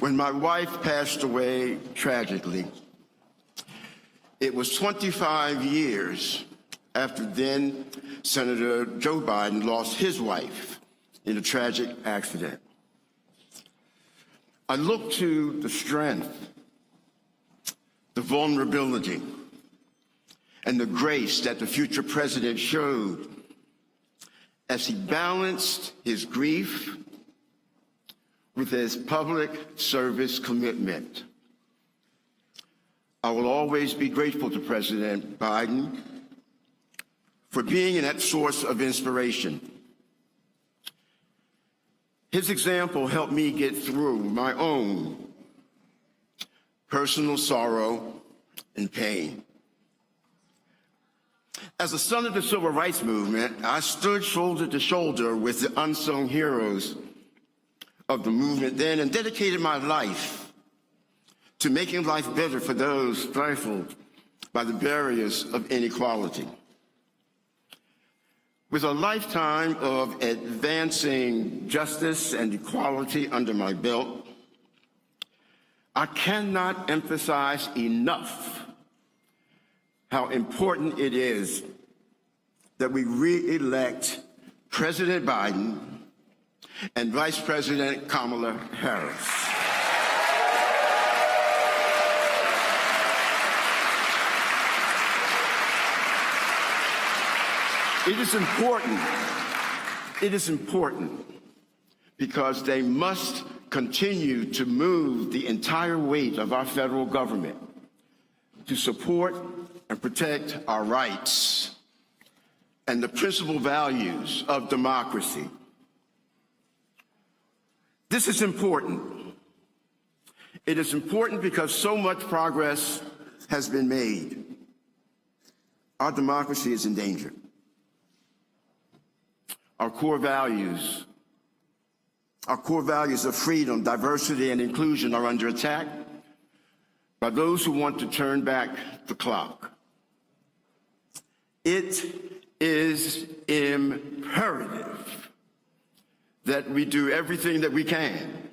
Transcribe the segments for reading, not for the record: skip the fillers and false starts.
When my wife passed away tragically, it was 25 years after then Senator Joe Biden lost his wife in a tragic accident. I look to the strength, the vulnerability, and the grace that the future president showed as he balanced his grief with his public service commitment. I will always be grateful to President Biden for being that source of inspiration. His example helped me get through my own personal sorrow and pain. As a son of the civil rights movement, I stood shoulder to shoulder with the unsung heroes of the movement then and dedicated my life to making life better for those stifled by the barriers of inequality. With a lifetime of advancing justice and equality under my belt, I cannot emphasize enough how important it is that we re-elect President Biden and Vice President Kamala Harris. It is important because they must continue to move the entire weight of our federal government to support and protect our rights and the principal values of democracy. This is important. It is important because so much progress has been made. Our democracy is in danger. Our core values of freedom, diversity, and inclusion are under attack by those who want to turn back the clock. It is imperative that we do everything that we can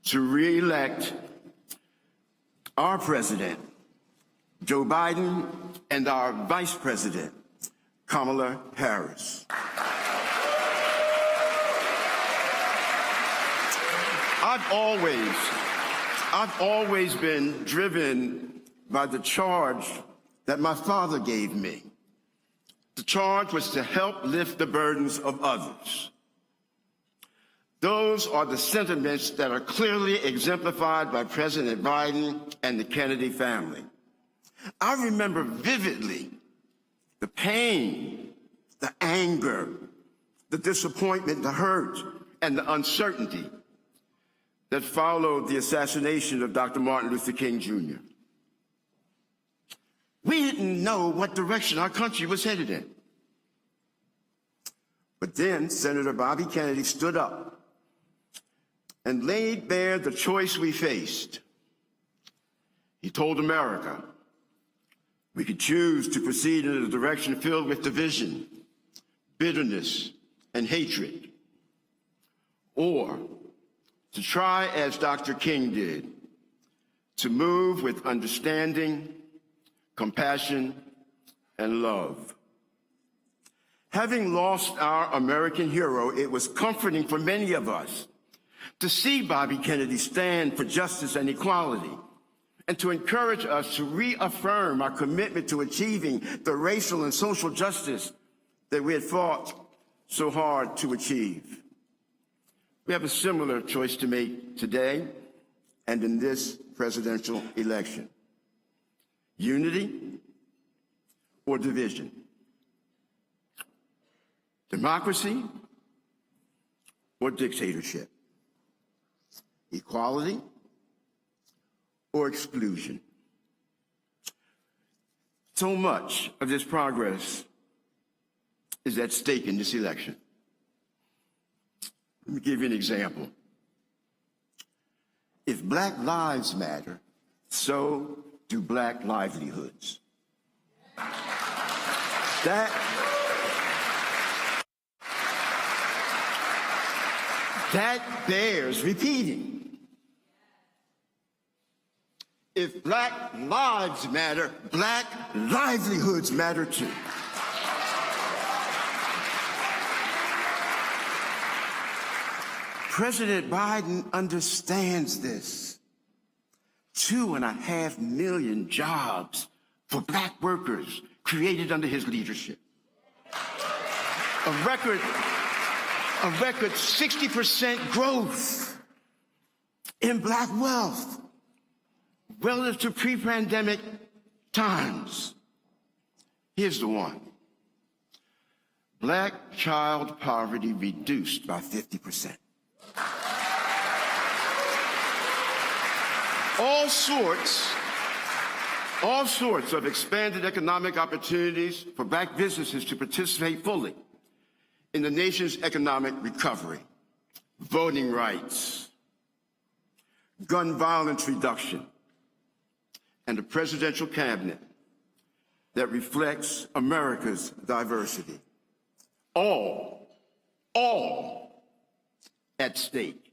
to re-elect our president, Joe Biden, and our vice president, Kamala Harris. I've always been driven by the charge that my father gave me. The charge was to help lift the burdens of others. Those are the sentiments that are clearly exemplified by President Biden and the Kennedy family. I remember vividly the pain, the anger, the disappointment, the hurt, and the uncertainty that followed the assassination of Dr. Martin Luther King Jr. We didn't know what direction our country was headed in. But then Senator Bobby Kennedy stood up and laid bare the choice we faced. He told America we could choose to proceed in a direction filled with division, bitterness, and hatred, or to try, as Dr. King did, to move with understanding, compassion, and love. Having lost our American hero, it was comforting for many of us to see Bobby Kennedy stand for justice and equality, and to encourage us to reaffirm our commitment to achieving the racial and social justice that we had fought so hard to achieve. We have a similar choice to make today and in this presidential election: unity or division, democracy or dictatorship, equality or exclusion. So much of this progress is at stake in this election. Let me give you an example. If Black lives matter, so do Black livelihoods. That bears repeating. Black lives matter, black livelihoods matter too. President Biden understands this. 2.5 million jobs for black workers created under his leadership. A record 60% growth in black wealth relative to pre-pandemic times. Here's the one. Black child poverty reduced by 50%. All sorts of expanded economic opportunities for black businesses to participate fully in the nation's economic recovery. Voting rights, gun violence reduction, and a presidential cabinet that reflects America's diversity. All at stake.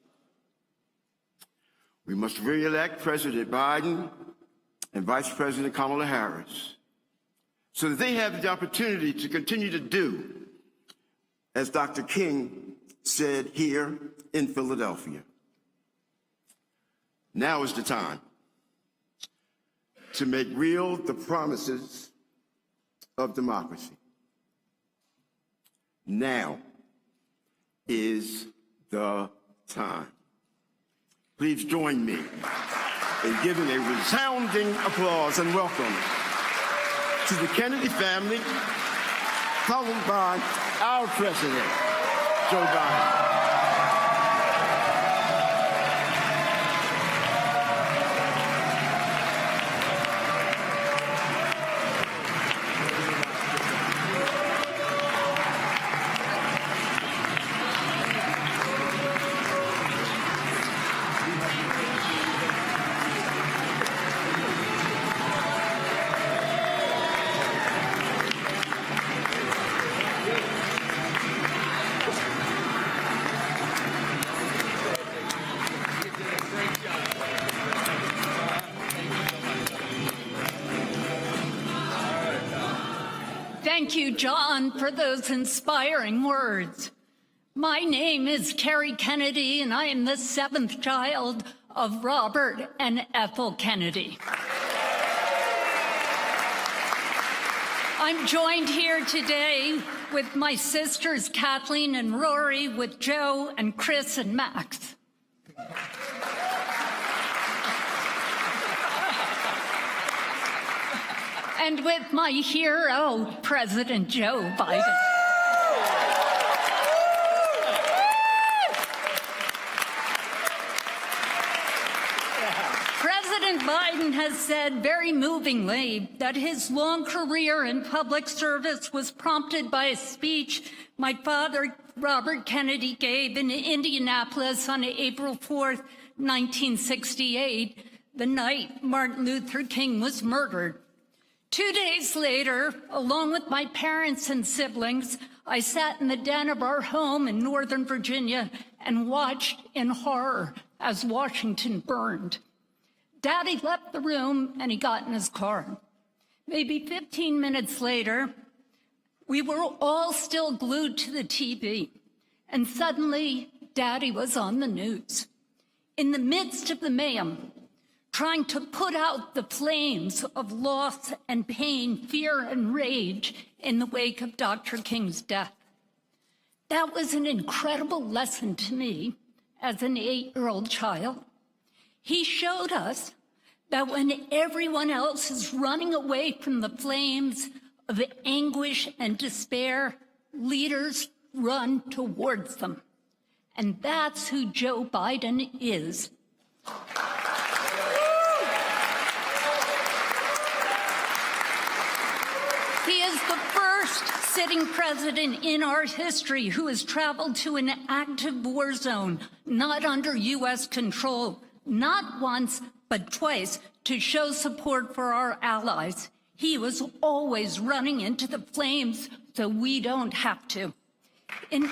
We must re-elect President Biden and Vice President Kamala Harris so that they have the opportunity to continue to do, as Dr. King said here in Philadelphia. Now is the time to make real the promises of democracy. Now is the time. Please join me in giving a resounding applause and welcome to the Kennedy family, followed by our President, Joe Biden. Thank you, John, for those inspiring words. My name is Terry Kennedy, and I am the 7th child of Robert and Ethel Kennedy. I'm joined here today with my sisters Kathleen and Rory, with Joe and Chris and Max. And with my hero, President Joe Biden. President Biden has said very movingly that his long career in public service was prompted by a speech my father, Robert Kennedy, gave in Indianapolis on April 4th, 1968, the night Martin Luther King was murdered. 2 days later, along with my parents and siblings, I sat in the den of our home in Northern Virginia and watched in horror as Washington burned. Daddy left the room and he got in his car. Maybe 15 minutes later, we were all still glued to the TV, and suddenly Daddy was on the news. In the midst of the mayhem, trying to put out the flames of loss and pain, fear and rage in the wake of Dr. King's death. That was an incredible lesson to me as an 8-year-old child. He showed us that when everyone else is running away from the flames of anguish and despair, leaders run towards them. And that's who Joe Biden is. He is the first sitting president in our history who has traveled to an active war zone, not under U.S. control, not once, but twice, to show support for our allies. He was always running into the flames so we don't have to. In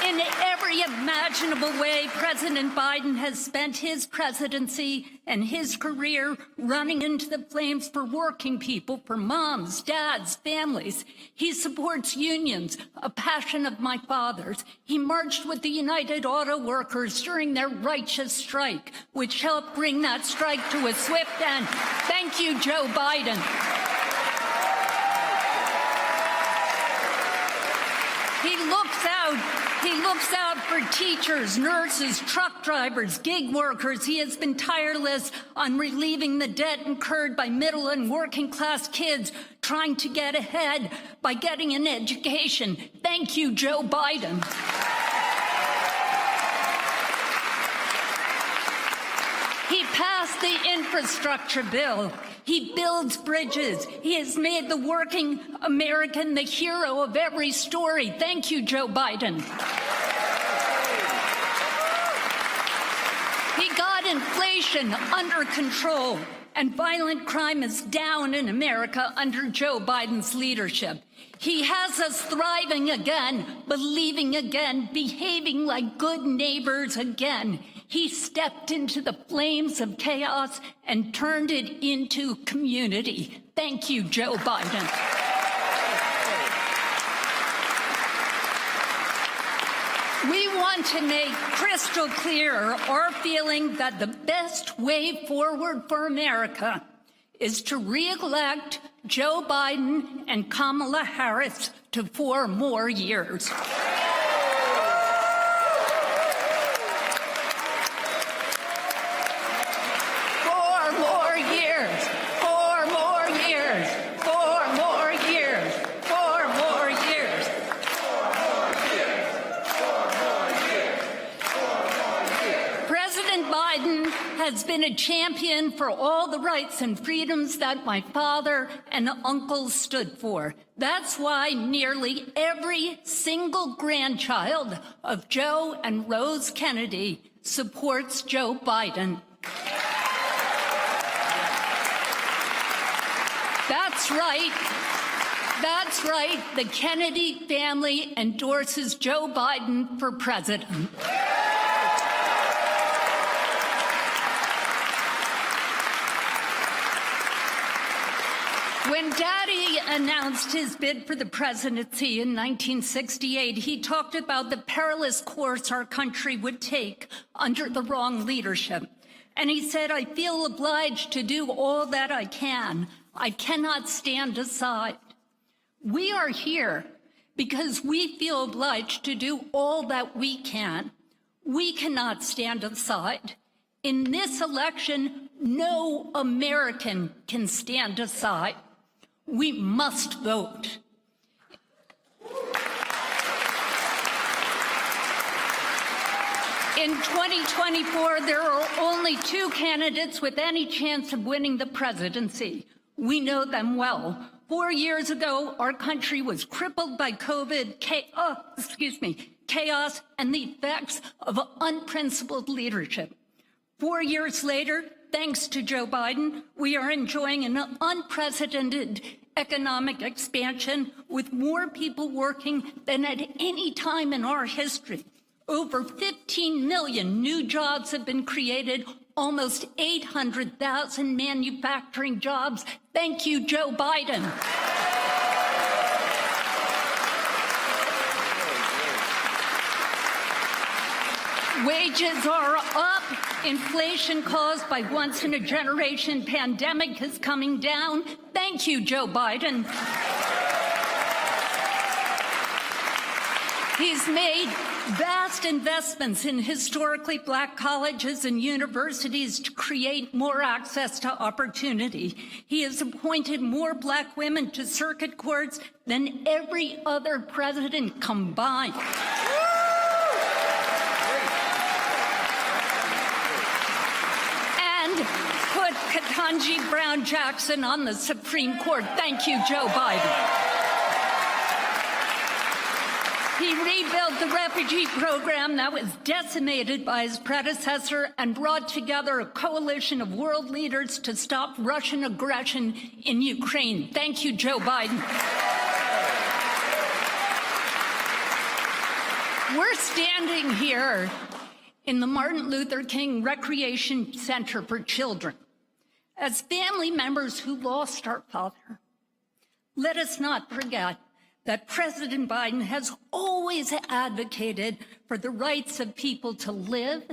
In every imaginable way, President Biden has spent his presidency and his career running into the flames for working people, for moms, dads, families. He supports unions, a passion of my father's. He marched with the United Auto Workers during their righteous strike, which helped bring that strike to a swift end. Thank you, Joe Biden. He looks out for teachers, nurses, truck drivers, gig workers. He has been tireless on relieving the debt incurred by middle and working class kids trying to get ahead by getting an education. Thank you, Joe Biden. He passed the infrastructure bill. He builds bridges. He has made the working American the hero of every story. Thank you, Joe Biden. He got inflation under control, and violent crime is down in America under Joe Biden's leadership. He has us thriving again, believing again, behaving like good neighbors again. He stepped into the flames of chaos and turned it into community. Thank you, Joe Biden. We want to make crystal clear our feeling that the best way forward for America is to re-elect Joe Biden and Kamala Harris to 4 more years. 4 more years. 4 more years. 4 more years. 4 more years. 4 more years. President Biden has been a champion for all the rights and freedoms that my father and uncles stood for. That's why nearly every single grandchild of Joe and Rose Kennedy supports Joe Biden. That's right. That's right. The Kennedy family endorses Joe Biden for president. When Daddy announced his bid for the presidency in 1968, he talked about the perilous course our country would take under the wrong leadership. And he said, I feel obliged to do all that I can. I cannot stand aside. We are here because we feel obliged to do all that we can. We cannot stand aside. In this election, no American can stand aside. We must vote. In 2024, there are only 2 candidates with any chance of winning the presidency. We know them well. 4 years ago, our country was crippled by COVID, chaos, and the effects of unprincipled leadership. 4 years later, thanks to Joe Biden, we are enjoying an unprecedented economic expansion with more people working than at any time in our history. Over 15 million new jobs have been created, almost 800,000 manufacturing jobs. Thank you, Joe Biden. Wages are up. Inflation caused by once-in-a-generation pandemic is coming down. Thank you, Joe Biden. He's made vast investments in historically Black colleges and universities to create more access to opportunity. He has appointed more Black women to circuit courts than every other president combined. Put Ketanji Brown Jackson on the Supreme Court. Thank you, Joe Biden. He rebuilt the refugee program that was decimated by his predecessor and brought together a coalition of world leaders to stop Russian aggression in Ukraine. Thank you, Joe Biden. We're standing here in the Martin Luther King Recreation Center for Children as family members who lost our father. Let us not forget that President Biden has always advocated for the rights of people to live,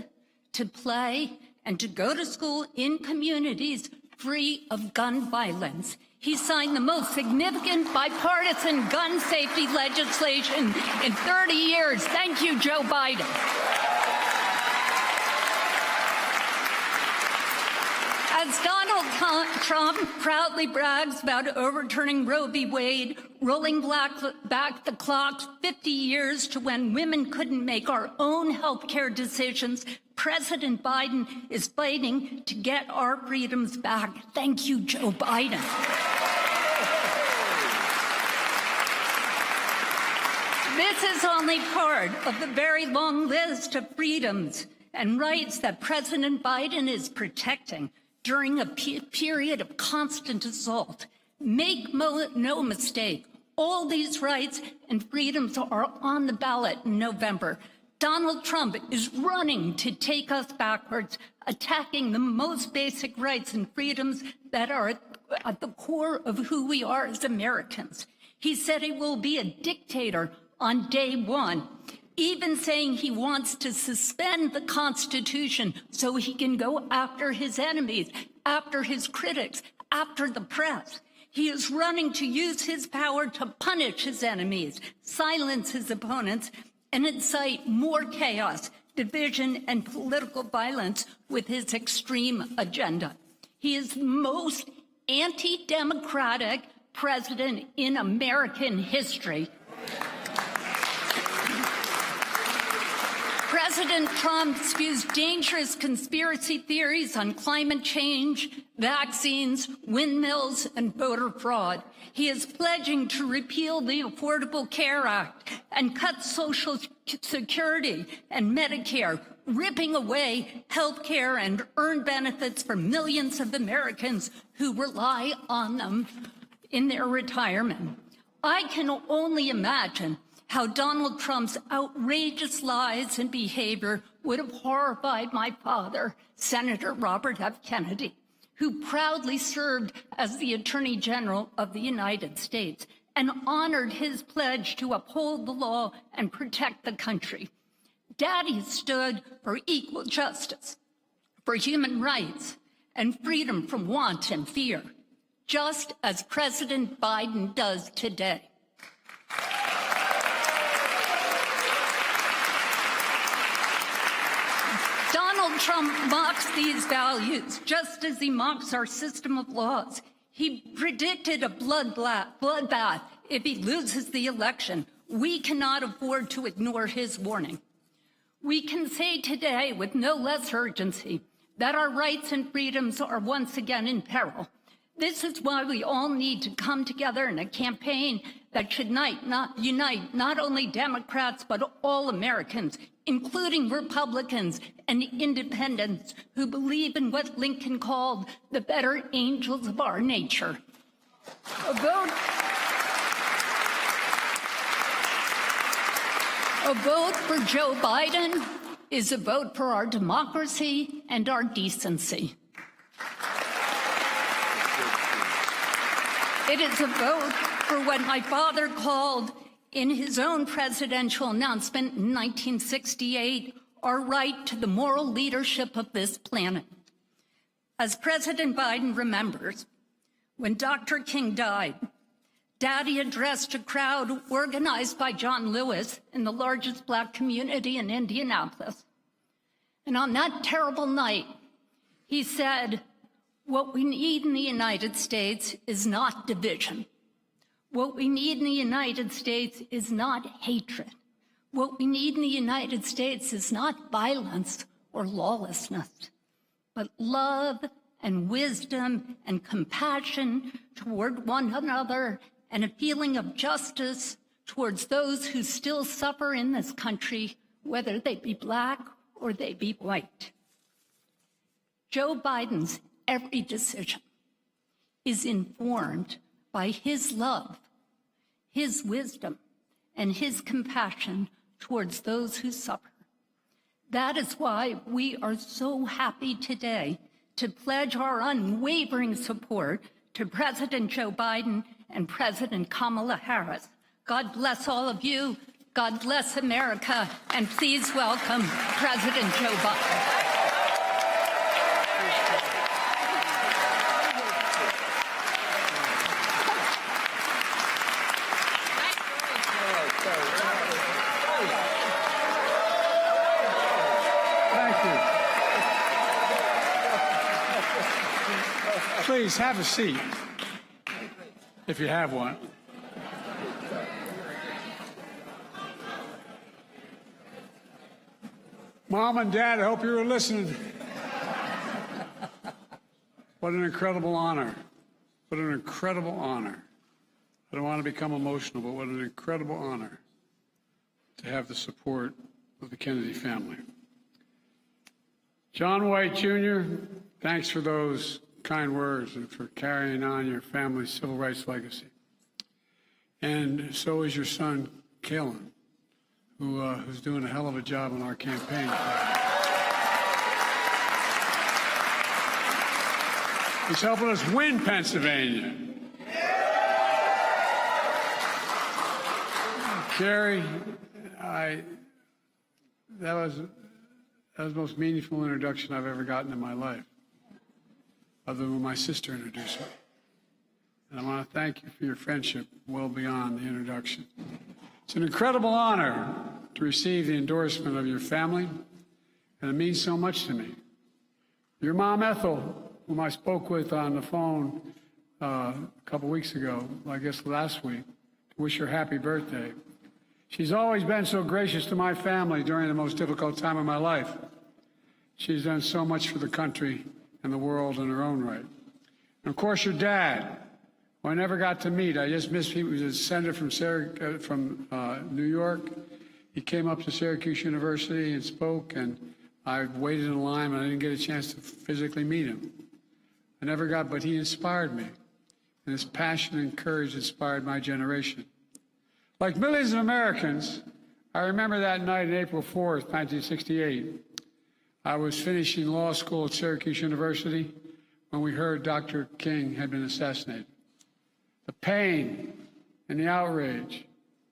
to play, and to go to school in communities free of gun violence. He signed the most significant bipartisan gun safety legislation in 30 years. Thank you, Joe Biden. As Donald Trump proudly brags about overturning Roe v. Wade, rolling back the clock 50 years to when women couldn't make our own health care decisions, President Biden is fighting to get our freedoms back. Thank you, Joe Biden. This is only part of the very long list of freedoms and rights that President Biden is protecting during a period of constant assault. Make no mistake, all these rights and freedoms are on the ballot in November. Donald Trump is running to take us backwards, attacking the most basic rights and freedoms that are at the core of who we are as Americans. He said he will be a dictator on day one, even saying he wants to suspend the Constitution so he can go after his enemies, after his critics, after the press. He is running to use his power to punish his enemies, silence his opponents, and incite more chaos, division, and political violence with his extreme agenda. He is the most anti-democratic president in American history. President Trump spews dangerous conspiracy theories on climate change, vaccines, windmills, and voter fraud. He is pledging to repeal the Affordable Care Act and cut Social Security and Medicare, ripping away health care and earned benefits for millions of Americans who rely on them in their retirement. I can only imagine how Donald Trump's outrageous lies and behavior would have horrified my father, Senator Robert F. Kennedy, who proudly served as the Attorney General of the United States and honored his pledge to uphold the law and protect the country. Daddy stood for equal justice, for human rights, and freedom from want and fear, just as President Biden does today. Donald Trump mocks these values just as he mocks our system of laws. He predicted a bloodbath if he loses the election. We cannot afford to ignore his warning. We can say today with no less urgency that our rights and freedoms are once again in peril. This is why we all need to come together in a campaign that should unite not only Democrats, but all Americans, including Republicans and independents who believe in what Lincoln called the better angels of our nature. A vote for Joe Biden is a vote for our democracy and our decency. It is a vote for what my father called, in his own presidential announcement in 1968, our right to the moral leadership of this planet. As President Biden remembers, when Dr. King died, Daddy addressed a crowd organized by John Lewis in the largest Black community in Indianapolis. And on that terrible night, he said, "What we need in the United States is not division. What we need in the United States is not hatred. What we need in the United States is not violence or lawlessness, but love and wisdom and compassion toward one another and a feeling of justice towards those who still suffer in this country, whether they be Black or they be white." Joe Biden's every decision is informed by his love, his wisdom, and his compassion towards those who suffer. That is why we are so happy today to pledge our unwavering support to President Joe Biden and President Kamala Harris. God bless all of you. God bless America. And please welcome President Joe Biden. Please have a seat, if you have one. Mom and Dad, I hope you were listening. What an incredible honor. What an incredible honor. I don't want to become emotional, but what an incredible honor to have the support of the Kennedy family. John White, Jr., thanks for those kind words and for carrying on your family's civil rights legacy. And so is your son, Kalen, who's doing a hell of a job on our campaign. He's helping us win Pennsylvania. Carrie, that was the most meaningful introduction I've ever gotten in my life, other than when my sister introduced me. And I want to thank you for your friendship well beyond the introduction. It's an incredible honor to receive the endorsement of your family, and it means so much to me. Your mom, Ethel, whom I spoke with on the phone a couple weeks ago, I guess last week, to wish her happy birthday. She's always been so gracious to my family during the most difficult time of my life. She's done so much for the country and the world in her own right. And of course, your dad, who I never got to meet. I just missed. He was a senator from New York. He came up to Syracuse University and spoke, and I waited in line, and I didn't get a chance to physically meet him. But he inspired me, and his passion and courage inspired my generation. Like millions of Americans, I remember that night on April 4th, 1968. I was finishing law school at Syracuse University when we heard Dr. King had been assassinated. The pain and the outrage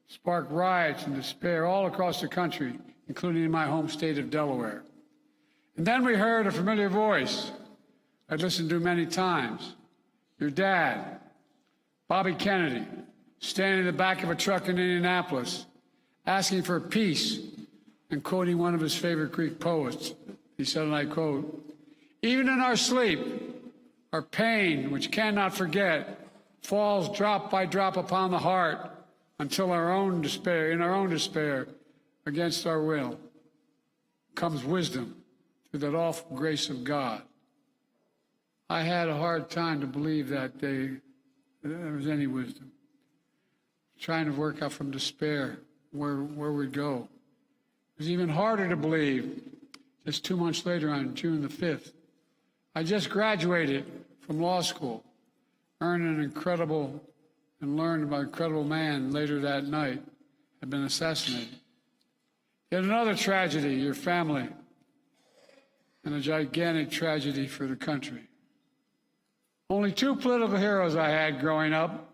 sparked riots and despair all across the country, including in my home state of Delaware. And then we heard a familiar voice I'd listened to many times. Your dad, Bobby Kennedy, standing in the back of a truck in Indianapolis, asking for peace and quoting one of his favorite Greek poets. He said, and I quote, "Even in our sleep, our pain, which cannot forget, falls drop by drop upon the heart until in our own despair, against our will, comes wisdom through that awful grace of God." I had a hard time to believe that there was any wisdom. Trying to work out from despair where we'd go. It was even harder to believe just 2 months later on June the 5th. I just graduated from law school, earned an incredible and learned about an incredible man later that night had been assassinated. Yet another tragedy, your family, and a gigantic tragedy for the country. Only 2 political heroes I had growing up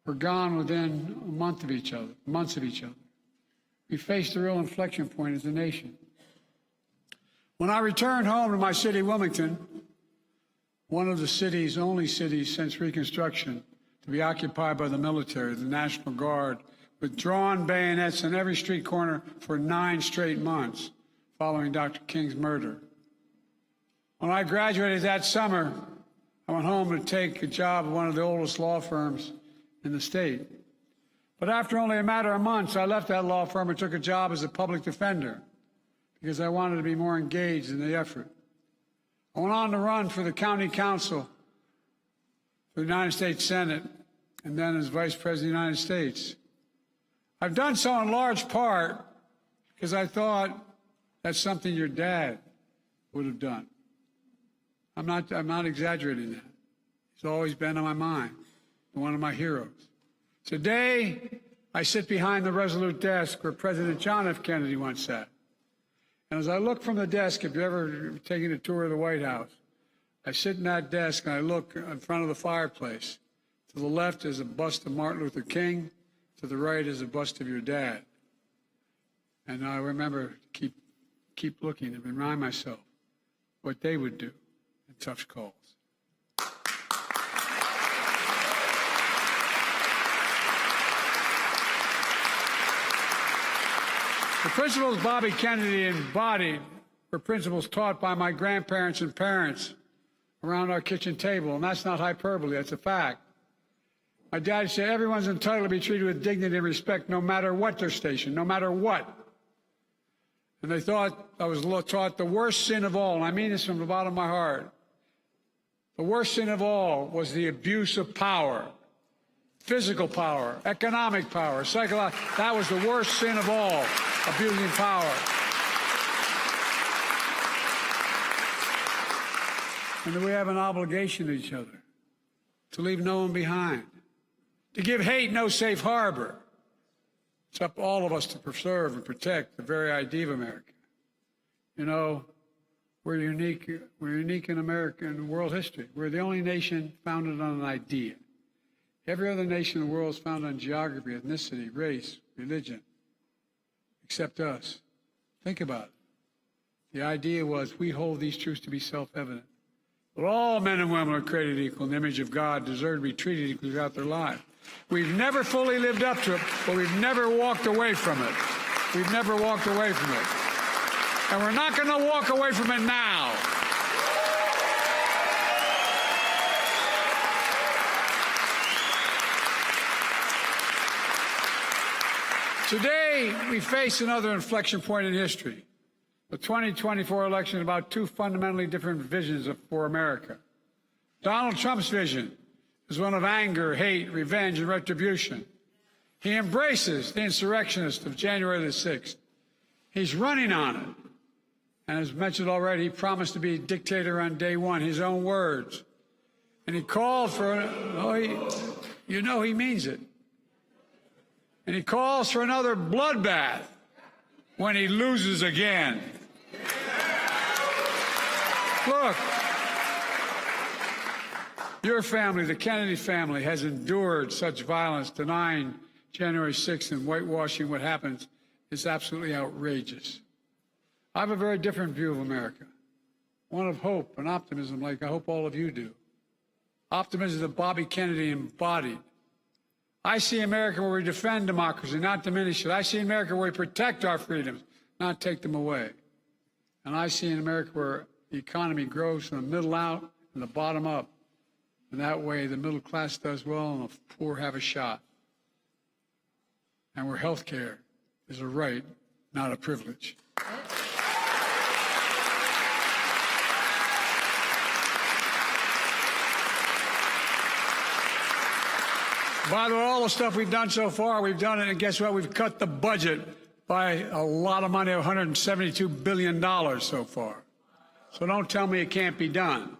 were gone within months of each other. We faced a real inflection point as a nation. When I returned home to my city, Wilmington, one of the city's only cities since Reconstruction to be occupied by the military, the National Guard, with drawn bayonets on every street corner for 9 straight months following Dr. King's murder. When I graduated that summer, I went home to take a job at one of the oldest law firms in the state. But after only a matter of months, I left that law firm and took a job as a public defender because I wanted to be more engaged in the effort. I went on to run for the county council, for the United States Senate, and then as Vice President of the United States. I've done so in large part because I thought that's something your dad would have done. I'm not exaggerating that. It's always been on my mind. One of my heroes. Today, I sit behind the resolute desk where President John F. Kennedy once sat. And as I look from the desk, if you've ever taken a tour of the White House, I sit in that desk and I look in front of the fireplace. To the left is a bust of Martin Luther King. To the right is a bust of your dad. And I remember to keep looking and remind myself what they would do in tough calls. The principles Bobby Kennedy embodied were principles taught by my grandparents and parents around our kitchen table, and that's not hyperbole, that's a fact. My dad said everyone's entitled to be treated with dignity and respect no matter what their station, no matter what. And they thought I was taught the worst sin of all, and I mean this from the bottom of my heart. The worst sin of all was the abuse of power, physical power, economic power, psychological. That was the worst sin of all, abusing power. And that we have an obligation to each other, to leave no one behind, to give hate no safe harbor. It's up to all of us to preserve and protect the very idea of America. You know, we're unique in America and world history. We're the only nation founded on an idea. Every other nation in the world is founded on geography, ethnicity, race, religion, except us. Think about it. The idea was we hold these truths to be self-evident. But all men and women are created equal in the image of God, deserve to be treated equally throughout their lives. We've never fully lived up to it, but we've never walked away from it. We've never walked away from it. And we're not going to walk away from it now. Today, we face another inflection point in history. The 2024 election is about two fundamentally different visions for America. Donald Trump's vision is one of anger, hate, revenge, and retribution. He embraces the insurrectionists of January the 6th. He's running on it. And as mentioned already, he promised to be a dictator on day one, his own words. And he called for, you know he means it. And he calls for another bloodbath when he loses again. Look, your family, the Kennedy family, has endured such violence. Denying January 6th and whitewashing what happens is absolutely outrageous. I have a very different view of America, one of hope and optimism, like I hope all of you do. Optimism that Bobby Kennedy embodied. I see America where we defend democracy, not diminish it. I see America where we protect our freedoms, not take them away. And I see an America where the economy grows from the middle out and the bottom up. And that way the middle class does well and the poor have a shot. And where health care is a right, not a privilege. By the way, all the stuff we've done so far, we've done it, and guess what? We've cut the budget by a lot of money, $172 billion so far. So don't tell me it can't be done.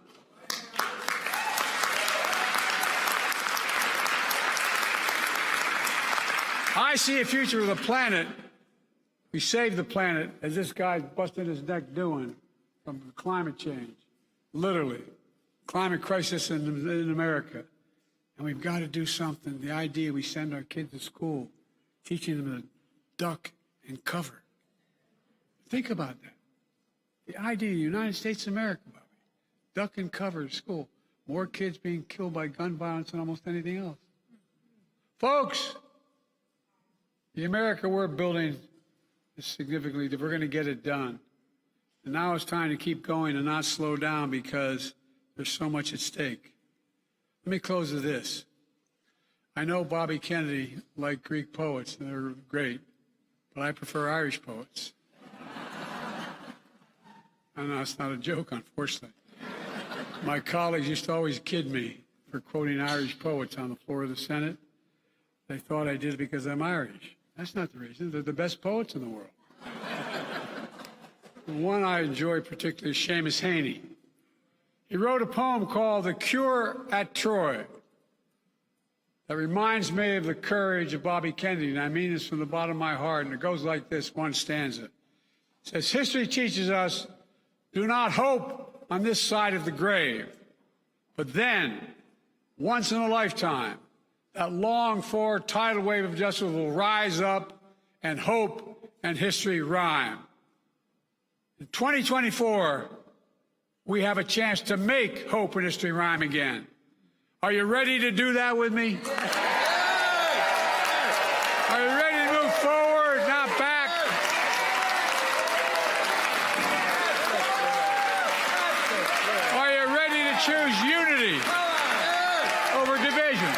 I see a future of the planet. We save the planet, as this guy's busting his neck doing, from climate change. Literally. Climate crisis in America. And we've got to do something. The idea we send our kids to school, teaching them to duck and cover. Think about that. The idea of the United States of America, Bobby. Duck and cover at school. More kids being killed by gun violence than almost anything else. Folks, the America we're building is significantly different. We're going to get it done. And now it's time to keep going and not slow down because there's so much at stake. Let me close with this. I know Bobby Kennedy liked Greek poets, and they're great, but I prefer Irish poets. I know it's not a joke, unfortunately. My colleagues used to always kid me for quoting Irish poets on the floor of the Senate. They thought I did it because I'm Irish. That's not the reason. They're the best poets in the world. The one I enjoy particularly is Seamus Heaney. He wrote a poem called The Cure at Troy. that reminds me of the courage of Bobby Kennedy, and I mean this from the bottom of my heart, and it goes like this, one stanza. It says, history teaches us, do not hope on this side of the grave, but then, once in a lifetime, that longed-for tidal wave of justice will rise up, and hope and history rhyme. In 2024, we have a chance to make hope and history rhyme again. Are you ready to do that with me? Are you ready to move forward, not back? Are you ready to choose unity over division?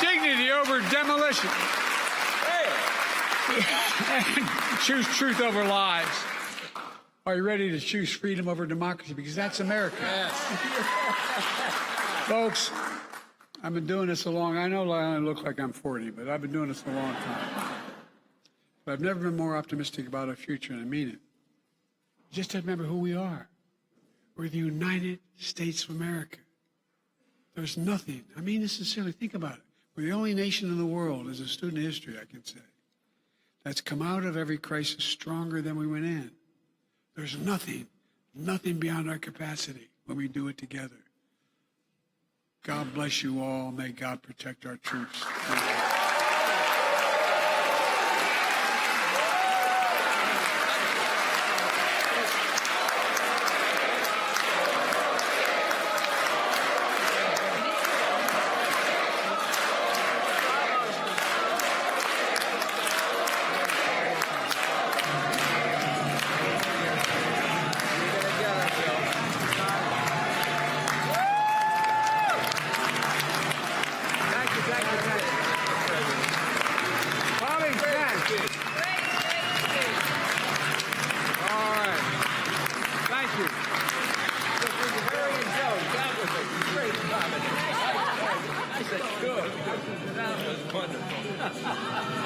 Dignity over demolition? And choose truth over lies? Are you ready to choose freedom over democracy? Because that's America. Yes. Folks, I've been doing this a long time. I know I only look like I'm 40, but I've been doing this a long time. But I've never been more optimistic about our future, and I mean it. Just to remember who we are. We're the United States of America. There's nothing. I mean this sincerely. Think about it. We're the only nation in the world, as a student of history, I can say, that's come out of every crisis stronger than we went in. There's nothing beyond our capacity when we do it together. God bless you all. May God protect our troops. That was wonderful.